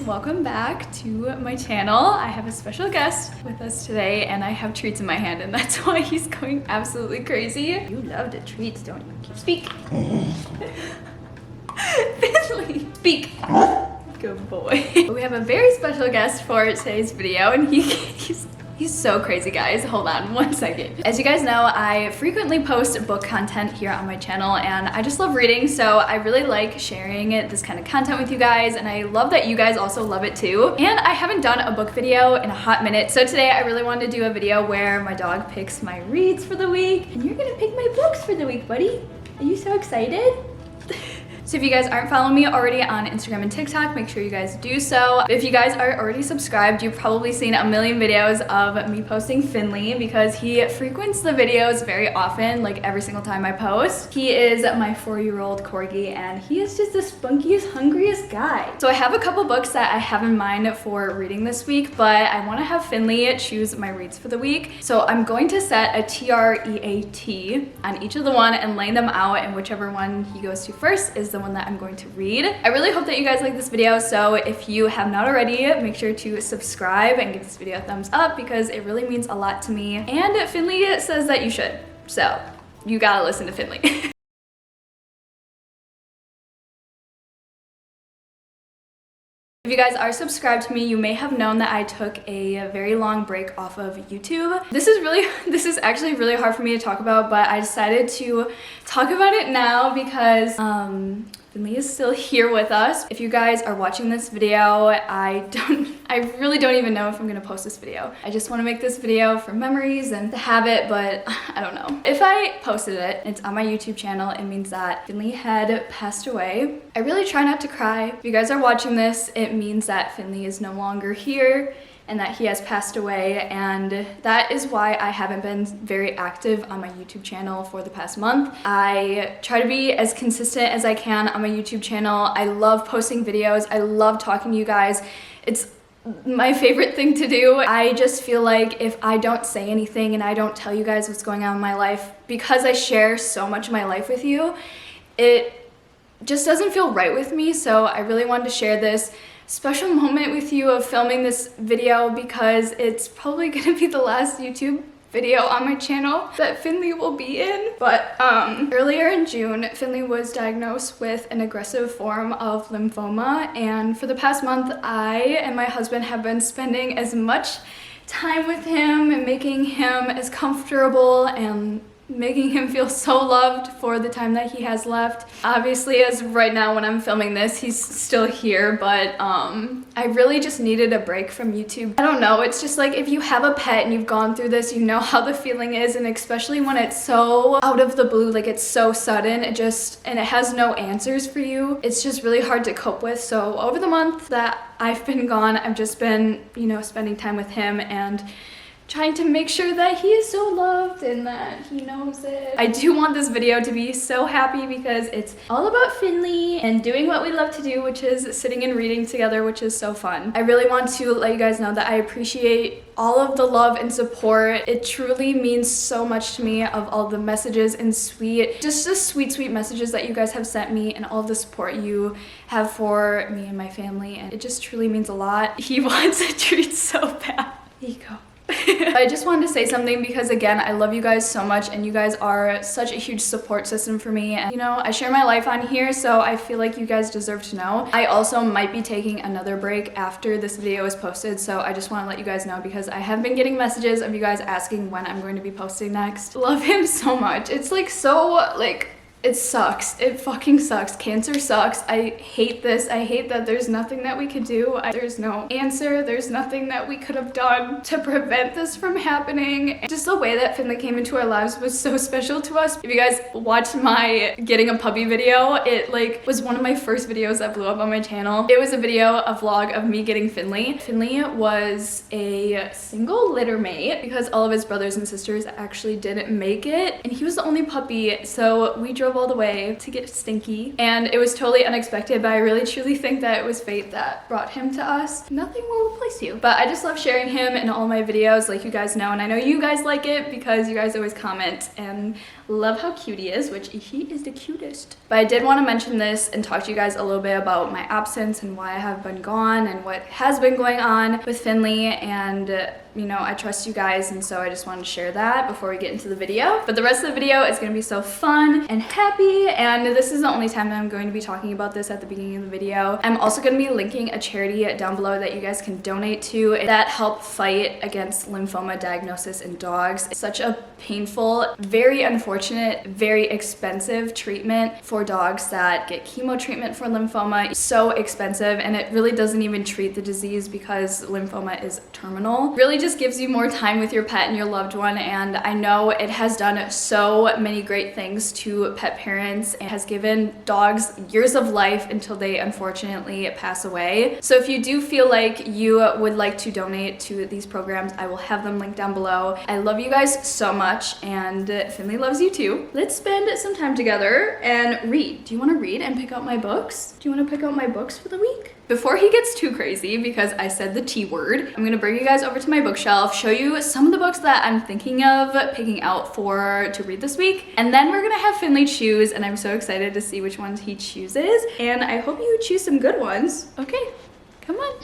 welcome back to my channel. I have a special guest with us today and I have treats in my hand and that's why he's going absolutely crazy. You love the treats, don't you? Speak. Finley, speak. Good boy. We have a very special guest for today's video and he's so crazy, guys. Hold on one second. As you guys know, I frequently post book content here on my channel and I just love reading, so I really like sharing this kind of content with you guys and I love that you guys also love it too. And I haven't done a book video in a hot minute, so today I really wanted to do a video where my dog picks my reads for the week and you're gonna pick my books for the week, buddy. Are you so excited? So if you guys aren't following me already on Instagram and TikTok, make sure you guys do so. If you guys are already subscribed, you've probably seen a million videos of me posting Finley because he frequents the videos very often, like every single time I post. He is my 4-year-old corgi and he is just the spunkiest, hungriest guy. So I have a couple books that I have in mind for reading this week, but I want to have Finley choose my reads for the week. So I'm going to set a TREAT on each of the one and lay them out, and whichever one he goes to first is the one that I'm going to read. I really hope that you guys like this video, so if you have not already, make sure to subscribe and give this video a thumbs up because it really means a lot to me. And Finley says that you should, so you gotta listen to Finley. If you guys are subscribed to me, you may have known that I took a very long break off of YouTube. This is actually really hard for me to talk about, but I decided to talk about it now because Finley is still here with us. If you guys are watching this video, I really don't even know if I'm gonna post this video. I just want to make this video for memories and to have it, but I don't know. If I posted it, it's on my YouTube channel, it means that Finley had passed away. I really try not to cry. If you guys are watching this, it means that Finley is no longer here and that he has passed away, and that is why I haven't been very active on my YouTube channel for the past month. I try to be as consistent as I can on my YouTube channel. I love posting videos. I love talking to you guys. It's my favorite thing to do. I just feel like if I don't say anything and I don't tell you guys what's going on in my life, because I share so much of my life with you, it just doesn't feel right with me. So I really wanted to share this special moment with you of filming this video because it's probably gonna be the last YouTube video on my channel that Finley will be in. But earlier in June, Finley was diagnosed with an aggressive form of lymphoma, and for the past month, I and my husband have been spending as much time with him and making him as comfortable and making him feel so loved for the time that he has left. Obviously, as right now when I'm filming this, he's still here, but I really just needed a break from YouTube. I don't know, it's just like if you have a pet and you've gone through this, you know how the feeling is, and especially when it's so out of the blue, like it's so sudden, and it has no answers for you, it's just really hard to cope with. So over the month that I've been gone, I've just been, you know, spending time with him and trying to make sure that he is so loved and that he knows it. I do want this video to be so happy because it's all about Finley and doing what we love to do, which is sitting and reading together, which is so fun. I really want to let you guys know that I appreciate all of the love and support. It truly means so much to me, of all the messages and just the sweet messages that you guys have sent me and all the support you have for me and my family, and it just truly means a lot. He wants a treat so bad. Here you go. I just wanted to say something because, again, I love you guys so much and you guys are such a huge support system for me, and you know, I share my life on here, so I feel like you guys deserve to know. I also might be taking another break after this video is posted, so I just want to let you guys know because I have been getting messages of you guys asking when I'm going to be posting next. Love him so much. It's like so, like, it sucks. It fucking sucks. Cancer sucks. I hate this. I hate that there's nothing that we could do. There's no answer. There's nothing that we could have done to prevent this from happening. Just the way that Finley came into our lives was so special to us. If you guys watched my getting a puppy video, it like was one of my first videos that blew up on my channel. It was a video, a vlog of me getting Finley. Finley was a single litter mate because all of his brothers and sisters actually didn't make it, and he was the only puppy, so we drove drove all the way to get stinky. And it was totally unexpected, but I really truly think that it was fate that brought him to us. Nothing will replace you. But I just love sharing him in all my videos, like you guys know, and I know you guys like it because you guys always comment and love how cute he is, which he is the cutest. But I did want to mention this and talk to you guys a little bit about my absence and why I have been gone and what has been going on with Finley. And you know, I trust you guys, and so I just wanted to share that before we get into the video. But the rest of the video is going to be so fun and happy, and this is the only time that I'm going to be talking about this at the beginning of the video. I'm also going to be linking a charity down below that you guys can donate to that help fight against lymphoma diagnosis in dogs. It's such a painful, very unfortunate, very expensive treatment for dogs that get chemo treatment for lymphoma. It's so expensive, and it really doesn't even treat the disease because lymphoma is terminal. Really just gives you more time with your pet and your loved one, and I know it has done so many great things to pet parents and has given dogs years of life until they unfortunately pass away. So if you do feel like you would like to donate to these programs, I will have them linked down below. I love you guys so much, and Finley loves you too. Let's spend some time together and read. Do you want to read and pick out my books? Do you want to pick out my books for the week? Before he gets too crazy, because I said the T word, I'm gonna bring you guys over to my bookshelf, show you some of the books that I'm thinking of picking out to read this week, and then we're gonna have Finley choose, and I'm so excited to see which ones he chooses, and I hope you choose some good ones. Okay, come on.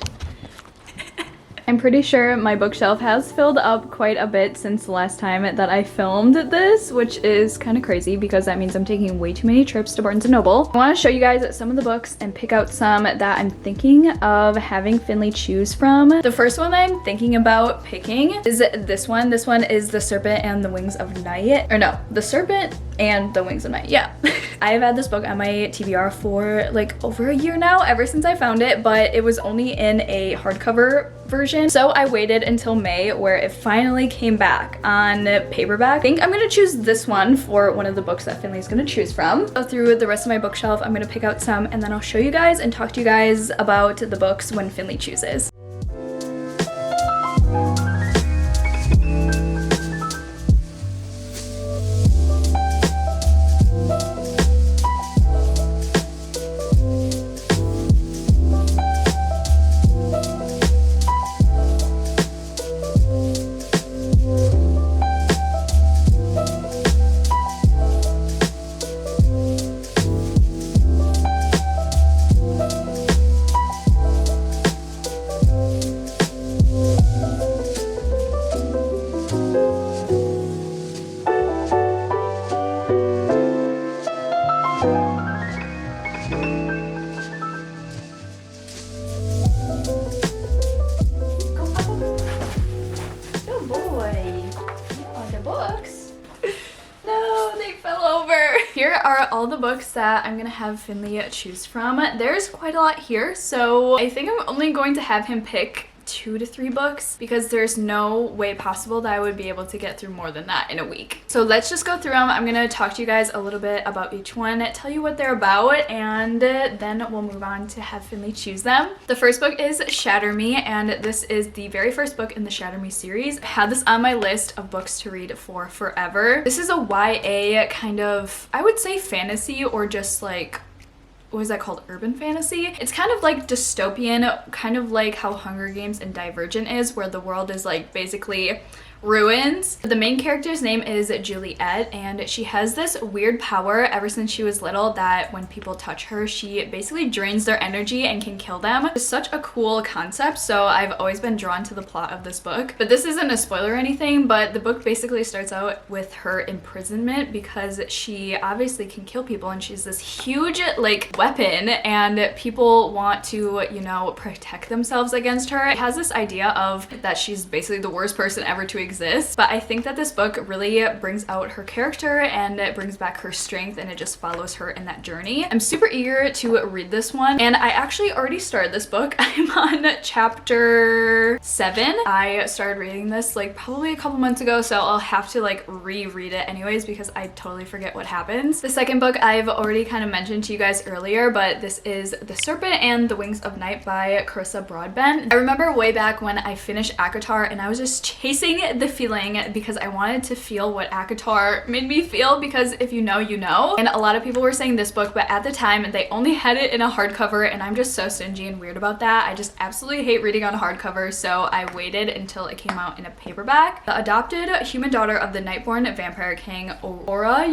I'm pretty sure my bookshelf has filled up quite a bit since the last time that I filmed this, which is kind of crazy because that means I'm taking way too many trips to Barnes & Noble. I want to show you guys some of the books and pick out some that I'm thinking of having Finley choose from. The first one that I'm thinking about picking is this one. This one is The Serpent and the Wings of Night. Or no, The Serpent and the Wings of Night. Yeah. I've had this book on my TBR for like over a year now, ever since I found it, but it was only in a hardcover version. So I waited until May where it finally came back on paperback. I think I'm gonna choose this one for one of the books that Finley's gonna choose from. So through the rest of my bookshelf, I'm gonna pick out some and then I'll show you guys and talk to you guys about the books when Finley chooses. Here are all the books that I'm gonna have Finley choose from. There's quite a lot here, so I think I'm only going to have him pick 2 to 3 books because there's no way possible that I would be able to get through more than that in a week. So let's just go through them. I'm gonna talk to you guys a little bit about each one, tell you what they're about, and then we'll move on to have Finley choose them. The first book is Shatter Me, and this is the very first book in the Shatter Me series. I had this on my list of books to read for forever. This is a YA kind of, I would say fantasy, or just like, what is that called? Urban fantasy? It's kind of like dystopian, kind of like how Hunger Games and Divergent is, where the world is like basically ruins. The main character's name is Juliet, and she has this weird power ever since she was little that when people touch her, she basically drains their energy and can kill them. It's such a cool concept, so I've always been drawn to the plot of this book. But this isn't a spoiler or anything, but the book basically starts out with her imprisonment because she obviously can kill people, and she's this huge like weapon, and people want to, you know, protect themselves against her. It has this idea of that she's basically the worst person ever to exist, but I think that this book really brings out her character and it brings back her strength, and it just follows her in that journey. I'm super eager to read this one, and I actually already started this book. I'm on chapter 7. I started reading this like probably a couple months ago, so I'll have to like reread it anyways because I totally forget what happens. The second book I've already kind of mentioned to you guys earlier, but this is The Serpent and the Wings of Night by Carissa Broadbent. I remember way back when I finished ACOTAR and I was just chasing the feeling because I wanted to feel what ACOTAR made me feel, because if you know, you know. And a lot of people were saying this book, but at the time they only had it in a hardcover, and I'm just so stingy and weird about that. I just absolutely hate reading on hardcover, so I waited until it came out in a paperback. The adopted human daughter of the Nightborn vampire king Aurora,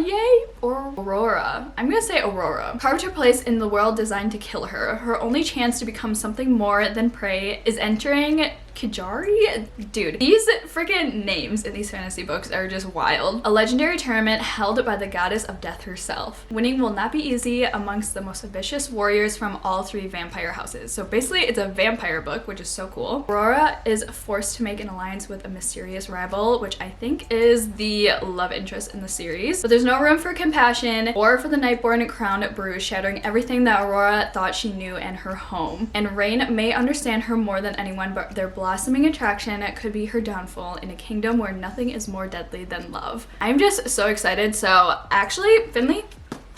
Aurora. I'm gonna say Aurora. Carved her place in the world designed to kill her. Her only chance to become something more than prey is entering Kijari? Dude, these freaking names in these fantasy books are just wild. A legendary tournament held by the goddess of death herself. Winning will not be easy amongst the most vicious warriors from all 3 vampire houses. So basically it's a vampire book, which is so cool. Aurora is forced to make an alliance with a mysterious rival, which I think is the love interest in the series. But there's no room for compassion or for the Nightborn crown bruise, shattering everything that Aurora thought she knew and her home. And Rain may understand her more than anyone, but their blossoming attraction could be her downfall in a kingdom where nothing is more deadly than love. I'm just so excited. So actually, Finley,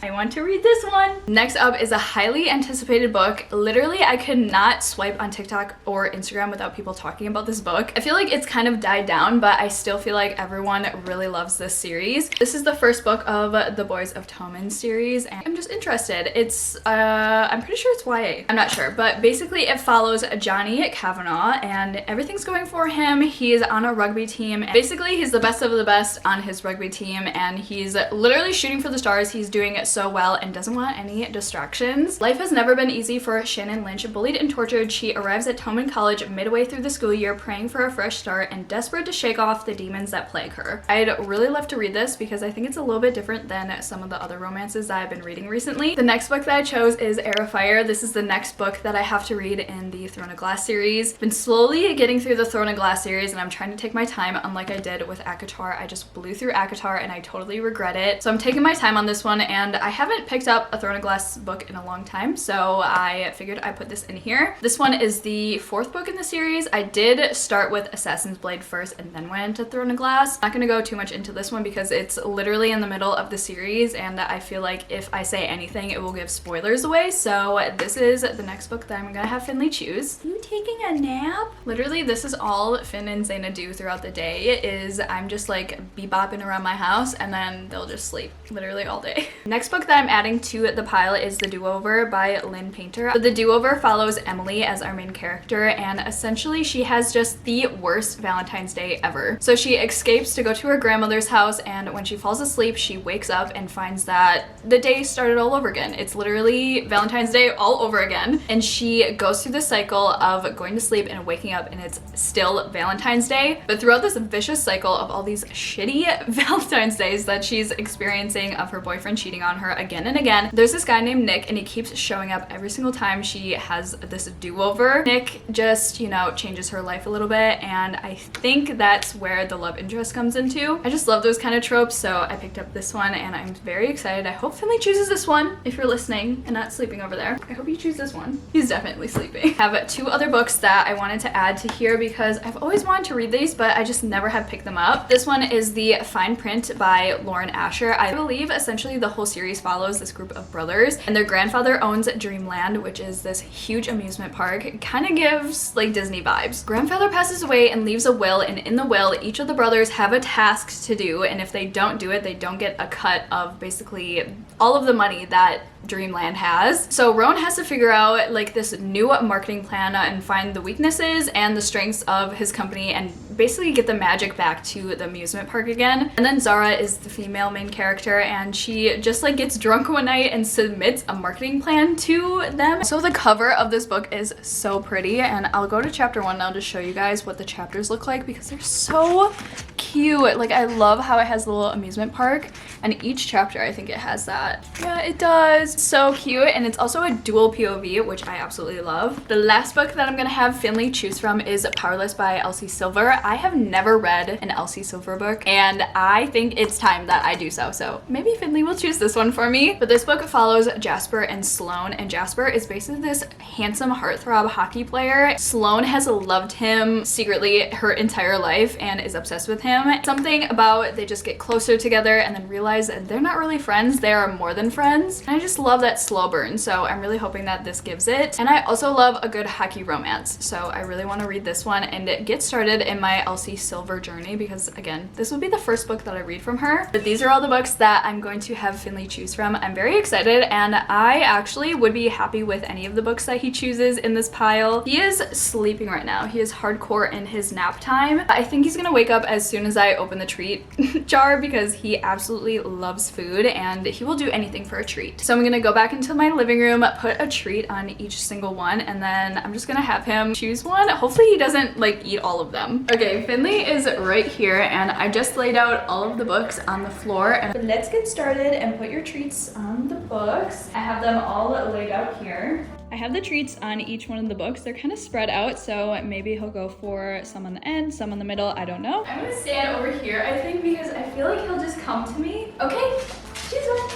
I want to read this one. Next up is a highly anticipated book. Literally, I could not swipe on TikTok or Instagram without people talking about this book. I feel like it's kind of died down, but I still feel like everyone really loves this series. This is the first book of the Boys of Tommen series, and I'm just interested. It's, I'm pretty sure it's YA. I'm not sure, but basically it follows Johnny Kavanaugh, and everything's going for him. He's on a rugby team. Basically, he's the best of the best on his rugby team, and he's literally shooting for the stars. He's doing so well and doesn't want any distractions. Life has never been easy for Shannon Lynch. Bullied and tortured, she arrives at Tommen College midway through the school year, praying for a fresh start and desperate to shake off the demons that plague her. I'd really love to read this because I think it's a little bit different than some of the other romances that I've been reading recently. The next book that I chose is Heir of Fire. This is the next book that I have to read in the Throne of Glass series. Been slowly getting through the Throne of Glass series, and I'm trying to take my time, unlike I did with ACOTAR. I just blew through ACOTAR and I totally regret it. So I'm taking my time on this one, and I haven't picked up a Throne of Glass book in a long time, so I figured I'd put this in here. This one is the 4th book in the series. I did start with Assassin's Blade first and then went into Throne of Glass. I'm not gonna go too much into this one because it's literally in the middle of the series, and I feel like if I say anything, it will give spoilers away. So this is the next book that I'm gonna have Finley choose. You taking a nap? Literally, this is all Finn and Zaina do throughout the day, is I'm just like bebopping around my house and then they'll just sleep literally all day. Next book that I'm adding to the pile is The Do-Over by Lynn Painter. So The Do-Over follows Emily as our main character, and essentially she has just the worst Valentine's Day ever. So she escapes to go to her grandmother's house, and when she falls asleep, she wakes up and finds that the day started all over again. It's literally Valentine's Day all over again, and she goes through the cycle of going to sleep and waking up and it's still Valentine's Day. But throughout this vicious cycle of all these shitty Valentine's Days that she's experiencing of her boyfriend cheating on her again and again, there's this guy named Nick, and he keeps showing up every single time she has this do-over. Nick just, you know, changes her life a little bit, and I think that's where the love interest comes into. I just love those kind of tropes, so I picked up this one and I'm very excited. I hope Finley chooses this one. If you're listening and not sleeping over there, I hope you choose this one. He's definitely sleeping. I have 2 other books that I wanted to add to here because I've always wanted to read these, but I just never have picked them up. This one is The Fine Print by Lauren Asher. I believe essentially the whole series follows this group of brothers, and their grandfather owns Dreamland, which is this huge amusement park. It kind of gives like Disney vibes. Grandfather passes away and leaves a will, and in the will, each of the brothers have a task to do, and if they don't do it, they don't get a cut of basically all of the money that Dreamland has. So Rowan has to figure out like this new marketing plan and find the weaknesses and the strengths of his company and basically get the magic back to the amusement park again. And then Zara is the female main character, and she just like gets drunk one night and submits a marketing plan to them. So the cover of this book is so pretty, and I'll go to chapter 1 now to show you guys what the chapters look like because they're so cute. Like, I love how it has the little amusement park, and each chapter I think it has that. Yeah, it does. So cute, and it's also a dual POV, which I absolutely love. The last book that I'm gonna have Finley choose from is Powerless by Elsie Silver. I have never read an Elsie Silver book, and I think it's time that I do so maybe Finley will choose this one for me. But this book follows Jasper and Sloane, and Jasper is basically this handsome heartthrob hockey player. Sloane has loved him secretly her entire life and is obsessed with him. him. Something about they just get closer together and then realize that they're not really friends, they are more than friends. And I just love that slow burn, so I'm really hoping that this gives it. And I also love a good hockey romance, so I really want to read this one and get started in my Elsie Silver journey, because again, this will be the first book that I read from her. But these are all the books that I'm going to have Finley choose from. I'm very excited, and I actually would be happy with any of the books that he chooses in this pile. He is sleeping right now. He is hardcore in his nap time. I think he's gonna wake up as soon as I open the treat jar, because he absolutely loves food and he will do anything for a treat. So I'm gonna go back into my living room, put a treat on each single one, and then I'm just gonna have him choose one. Hopefully he doesn't like eat all of them. Okay, Finley is right here, and I just laid out all of the books on the floor. And let's get started and put your treats on the books. I have them all laid out here. I have the treats on each one of the books. They're kind of spread out, so maybe he'll go for some on the end, some on the middle, I don't know. I'm gonna stand over here, I think, because I feel like he'll just come to me. Okay, choose one.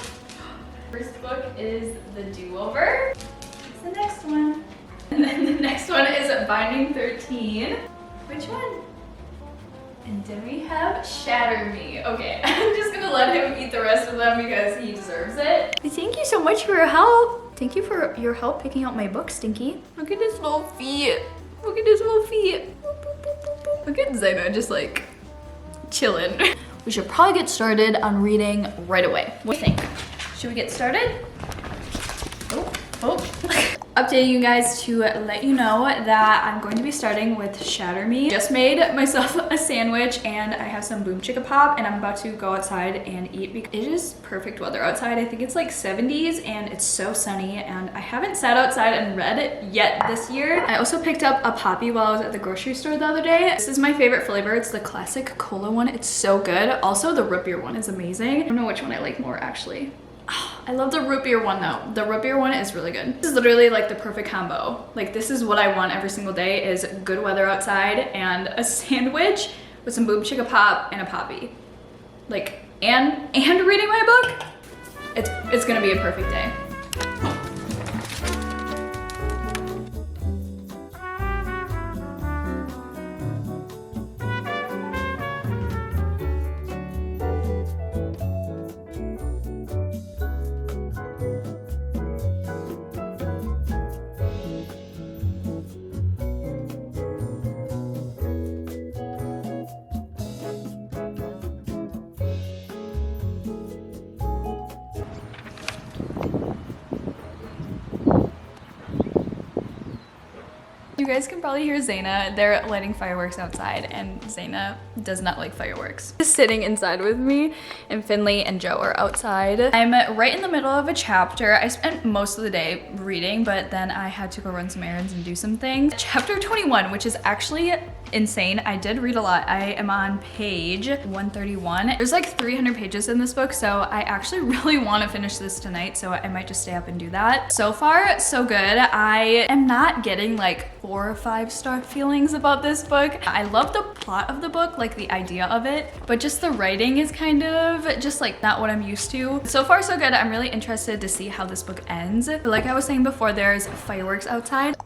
First book is The Do-Over. What's the next one? And then the next one is Binding 13. Which one? And then we have Shatter Me. Okay, I'm just gonna let him eat the rest of them because he deserves it. Thank you so much for your help. Thank you for your help picking out my book, Stinky. Look at his little feet. Look at his little feet. Look at Zayna just like chilling. We should probably get started on reading right away. What do you think? Should we get started? Oh. Updating you guys to let you know that I'm going to be starting with Shatter Me. Just made myself a sandwich and I have some boom chicka pop, and I'm about to go outside and eat because it is perfect weather outside. I think it's like 70s and it's so sunny, and I haven't sat outside and read it yet this year. I also picked up a poppy while I was at the grocery store the other day. This is my favorite flavor. It's the classic cola one. It's so good. Also, the root beer one is amazing. I don't know which one I like more actually. I love the root beer one though. The root beer one is really good. This is literally like the perfect combo. Like, this is what I want every single day, is good weather outside and a sandwich with some boom chicka pop and a poppy. Like, and reading my book. It's gonna be a perfect day. You guys can probably hear Zayna. They're lighting fireworks outside, and Zayna does not like fireworks. Just sitting inside with me, and Finley and Joe are outside. I'm right in the middle of a chapter. I spent most of the day reading, but then I had to go run some errands and do some things. Chapter 21, which is actually insane. I did read a lot. I am on page 131. There's like 300 pages in this book, so I actually really want to finish this tonight, so I might just stay up and do that. So far, so good. I am not getting like 4 or 5 star feelings about this book. I love the plot of the book, like the idea of it, but just the writing is kind of just like not what I'm used to. So far, so good. I'm really interested to see how this book ends. Like I was saying before, there's fireworks outside.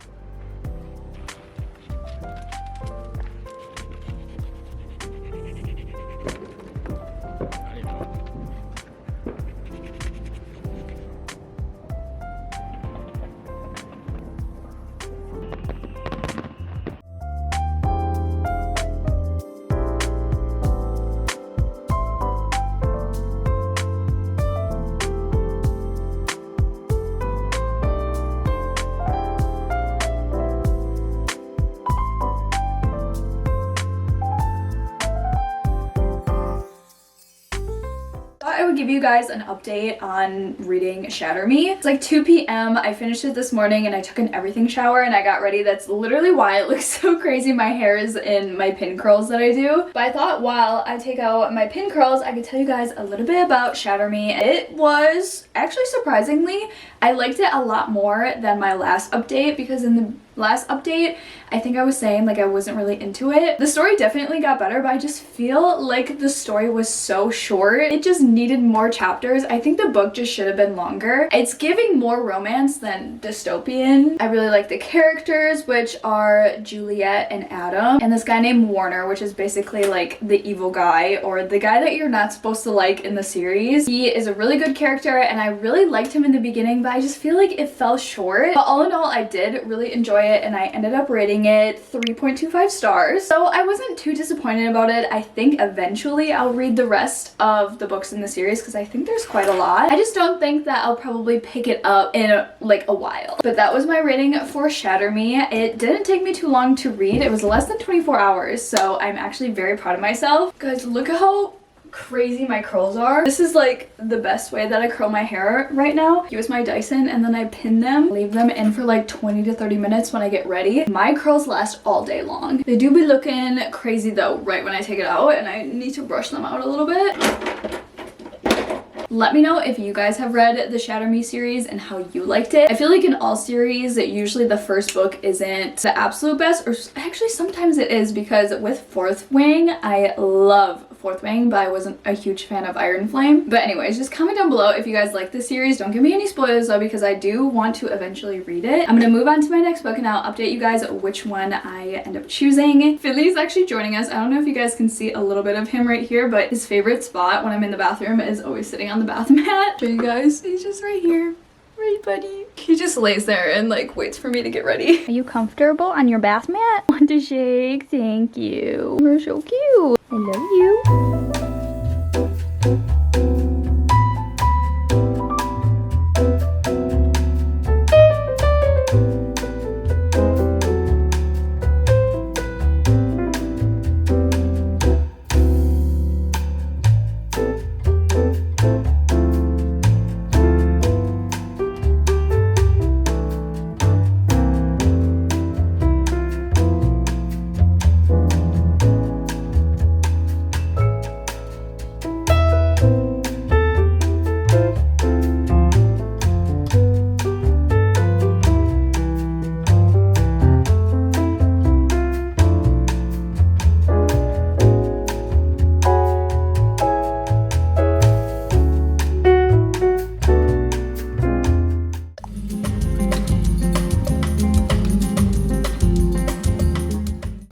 I would give you guys an update on reading Shatter Me. It's like 2 p.m. I finished it this morning and I took an everything shower and I got ready. That's literally why it looks so crazy. My hair is in my pin curls that I do. But I thought while I take out my pin curls, I could tell you guys a little bit about Shatter Me. It was actually surprisingly, I liked it a lot more than my last update, because in the Last update, I think I was saying like I wasn't really into it. The story definitely got better, but I just feel like the story was so short. It just needed more chapters. I think the book just should have been longer. It's giving more romance than dystopian. I really like the characters, which are Juliet and Adam, and this guy named Warner, which is basically like the evil guy, or the guy that you're not supposed to like in the series. He is a really good character, and I really liked him in the beginning, but I just feel like it fell short. But all in all, I did really enjoy it, and I ended up rating it 3.25 stars. So I wasn't too disappointed about it. I think eventually I'll read the rest of the books in the series because I think there's quite a lot. I just don't think that I'll probably pick it up in like a while. But that was my rating for Shatter Me. It didn't take me too long to read. It was less than 24 hours, so I'm actually very proud of myself. Guys, look at how crazy my curls are. This is like the best way that I curl my hair right now. Use my Dyson and then I pin them, leave them in for like 20 to 30 minutes when I get ready. My curls last all day long. They do be looking crazy though right when I take it out, and I need to brush them out a little bit. Let me know if you guys have read the Shatter Me series and how you liked it. I feel like in all series, usually the first book isn't the absolute best, or actually sometimes it is, because with Fourth Wing, I love Fourth Wing, but I wasn't a huge fan of Iron Flame. But anyways, just comment down below if you guys like this series. Don't give me any spoilers though, because I do want to eventually read it. I'm gonna move on to my next book and I'll update you guys which one I end up choosing. Finley is actually joining us. I don't know if you guys can see a little bit of him right here, but his favorite spot when I'm in the bathroom is always sitting on the bath mat. Show you guys, he's just right here. Right, buddy? He just lays there and like waits for me to get ready. Are you comfortable on your bath mat? Want to shake? Thank you. You're so cute. I love you.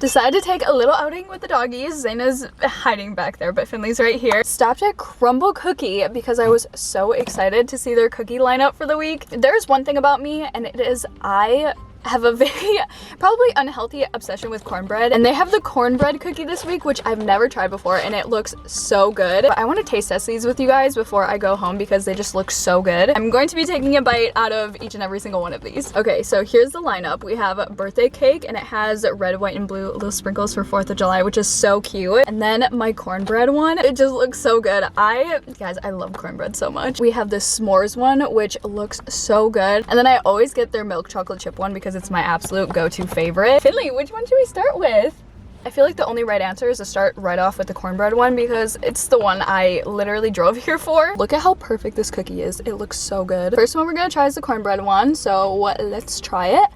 Decided to take a little outing with the doggies. Zaina's hiding back there, but Finley's right here. Stopped at Crumble Cookie because I was so excited to see their cookie lineup for the week. There's one thing about me, and it is I have a very probably unhealthy obsession with cornbread, and they have the cornbread cookie this week, which I've never tried before, and it looks so good. But I want to taste test these with you guys before I go home because they just look so good. I'm going to be taking a bite out of each and every single one of these. Okay, so here's the lineup. We have birthday cake, and it has red, white, and blue little sprinkles for 4th of July, which is so cute. And then my cornbread one, it just looks so good. Guys, I love cornbread so much. We have this s'mores one, which looks so good. And then I always get their milk chocolate chip one because it's my absolute go-to favorite. Finley, which one should we start with? I feel like the only right answer is to start right off with the cornbread one because it's the one I literally drove here for. Look at how perfect this cookie is. It looks so good. First one we're gonna try is the cornbread one, so let's try it.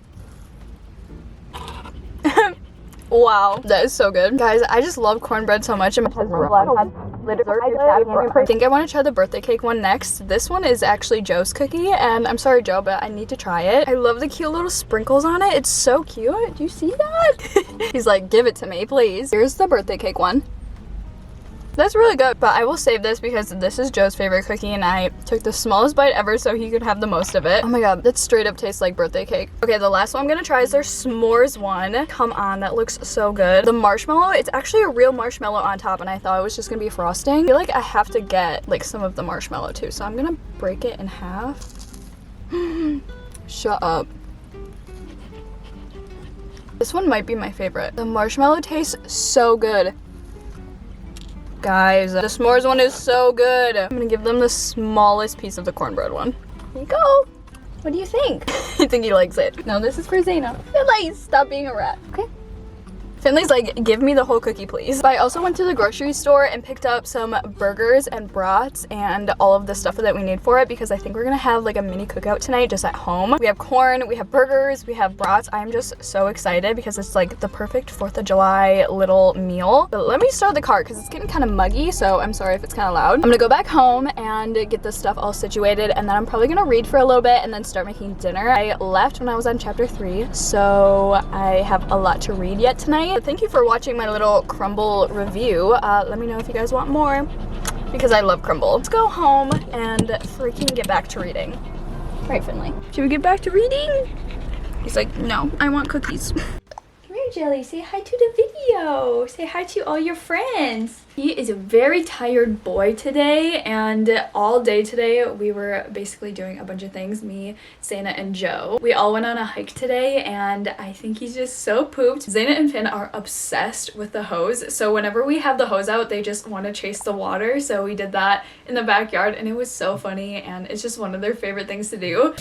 Wow, that is so good. Guys, I just love cornbread so much. I think I want to try the birthday cake one next. This one is actually Joe's cookie, and I'm sorry, Joe, but I need to try it. I love the cute little sprinkles on it. It's so cute. Do you see that? He's like, give it to me, please. Here's the birthday cake one. That's really good, but I will save this because this is Joe's favorite cookie, and I took the smallest bite ever so he could have the most of it. Oh my god, that straight up tastes like birthday cake. Okay, the last one I'm gonna try is their s'mores one. Come on, that looks so good. The marshmallow, it's actually a real marshmallow on top, and I thought it was just gonna be frosting. I feel like I have to get like some of the marshmallow too, so I'm gonna break it in half. Shut up. This one might be my favorite. The marshmallow tastes so good. Guys, the s'mores one is so good. I'm gonna give them the smallest piece of the cornbread one. Here you go. What do you think? I think he likes it. No, this is for Zaina. Finley, stop being a rat. Okay. Finley's like, give me the whole cookie, please. But I also went to the grocery store and picked up some burgers and brats and all of the stuff that we need for it because I think we're gonna have like a mini cookout tonight just at home. We have corn, we have burgers, we have brats. I'm just so excited because it's like the perfect 4th of July little meal. But let me start the car because it's getting kind of muggy, so I'm sorry if it's kind of loud. I'm gonna go back home and get this stuff all situated, and then I'm probably gonna read for a little bit and then start making dinner. I left when I was on chapter 3, so I have a lot to read yet tonight. But thank you for watching my little Crumble review. Let me know if you guys want more because I love Crumble. Let's go home and freaking get back to reading. Right, Finley? Should we get back to reading? He's like, no, I want cookies. Come here, Jelly. Say hi to the video. Say hi to all your friends. He is a very tired boy today, and all day today we were basically doing a bunch of things, me, Zaina, and Joe. We all went on a hike today, and I think he's just so pooped. Zaina and Finn are obsessed with the hose, so whenever we have the hose out, they just want to chase the water, so we did that in the backyard, and it was so funny, and it's just one of their favorite things to do.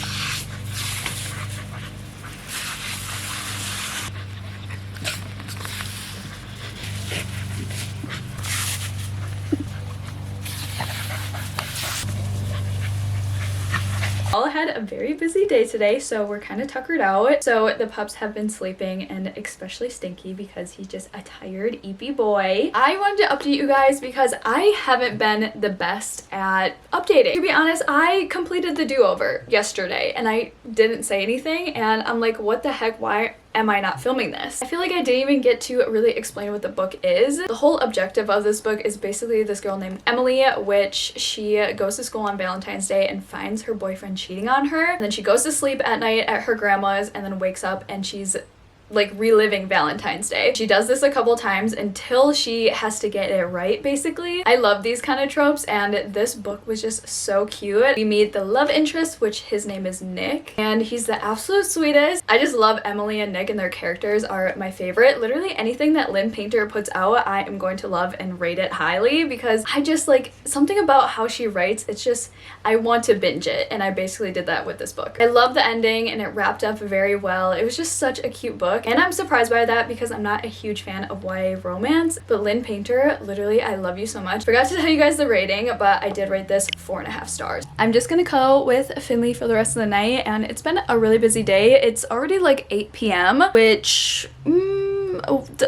All had a very busy day today, so we're kind of tuckered out. So the pups have been sleeping, and especially Stinky because he's just a tired, eepy boy. I wanted to update you guys because I haven't been the best at updating. To be honest, I completed the do-over yesterday and I didn't say anything, and I'm like, what the heck, why am I not filming this? I feel like I didn't even get to really explain what the book is. The whole objective of this book is basically this girl named Emily, which she goes to school on Valentine's Day and finds her boyfriend cheating on her. And then she goes to sleep at night at her grandma's and then wakes up and she's like reliving Valentine's Day. She does this a couple times until she has to get it right, basically. I love these kind of tropes, and this book was just so cute. We meet the love interest, which his name is Nick, and he's the absolute sweetest. I just love Emily and Nick, and their characters are my favorite. Literally anything that Lynn Painter puts out, I am going to love and rate it highly because I just like something about how she writes. It's just, I want to binge it, and I basically did that with this book. I love the ending, and it wrapped up very well. It was just such a cute book. And I'm surprised by that because I'm not a huge fan of YA romance, but Lynn Painter, literally, I love you so much. Forgot to tell you guys the rating, but I did rate this 4.5 stars. I'm just gonna cuddle with Finley for the rest of the night, and it's been a really busy day. It's already like 8 p.m., which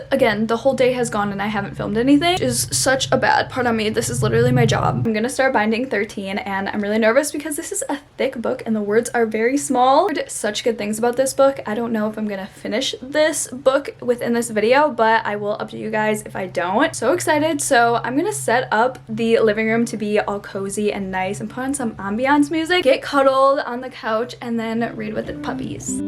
again, the whole day has gone and I haven't filmed anything, which is such a bad part on me. This is literally my job. I'm gonna start binding 13, and I'm really nervous because this is a thick book and the words are very small. I heard such good things about this book. I don't know if I'm gonna finish this book within this video, but I will update you guys if I don't. So excited. So I'm gonna set up the living room to be all cozy and nice and put on some ambiance music, get cuddled on the couch, and then read with the puppies.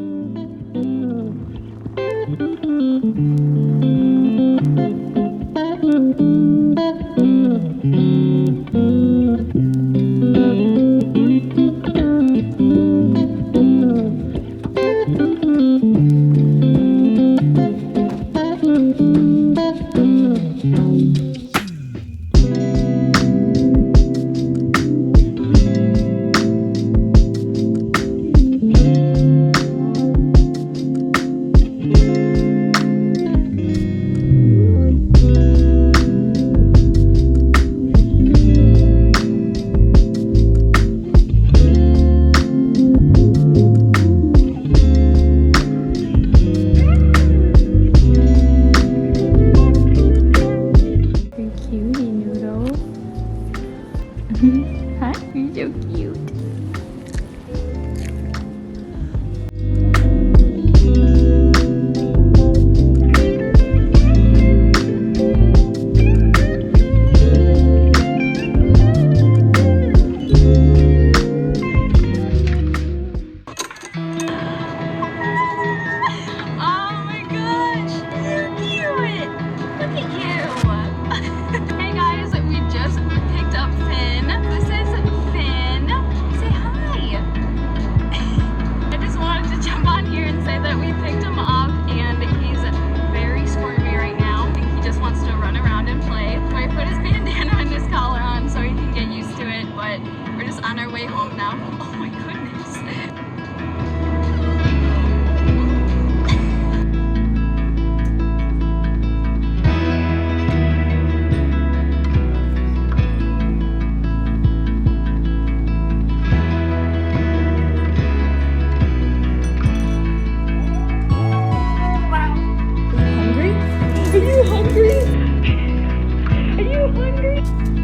Bye.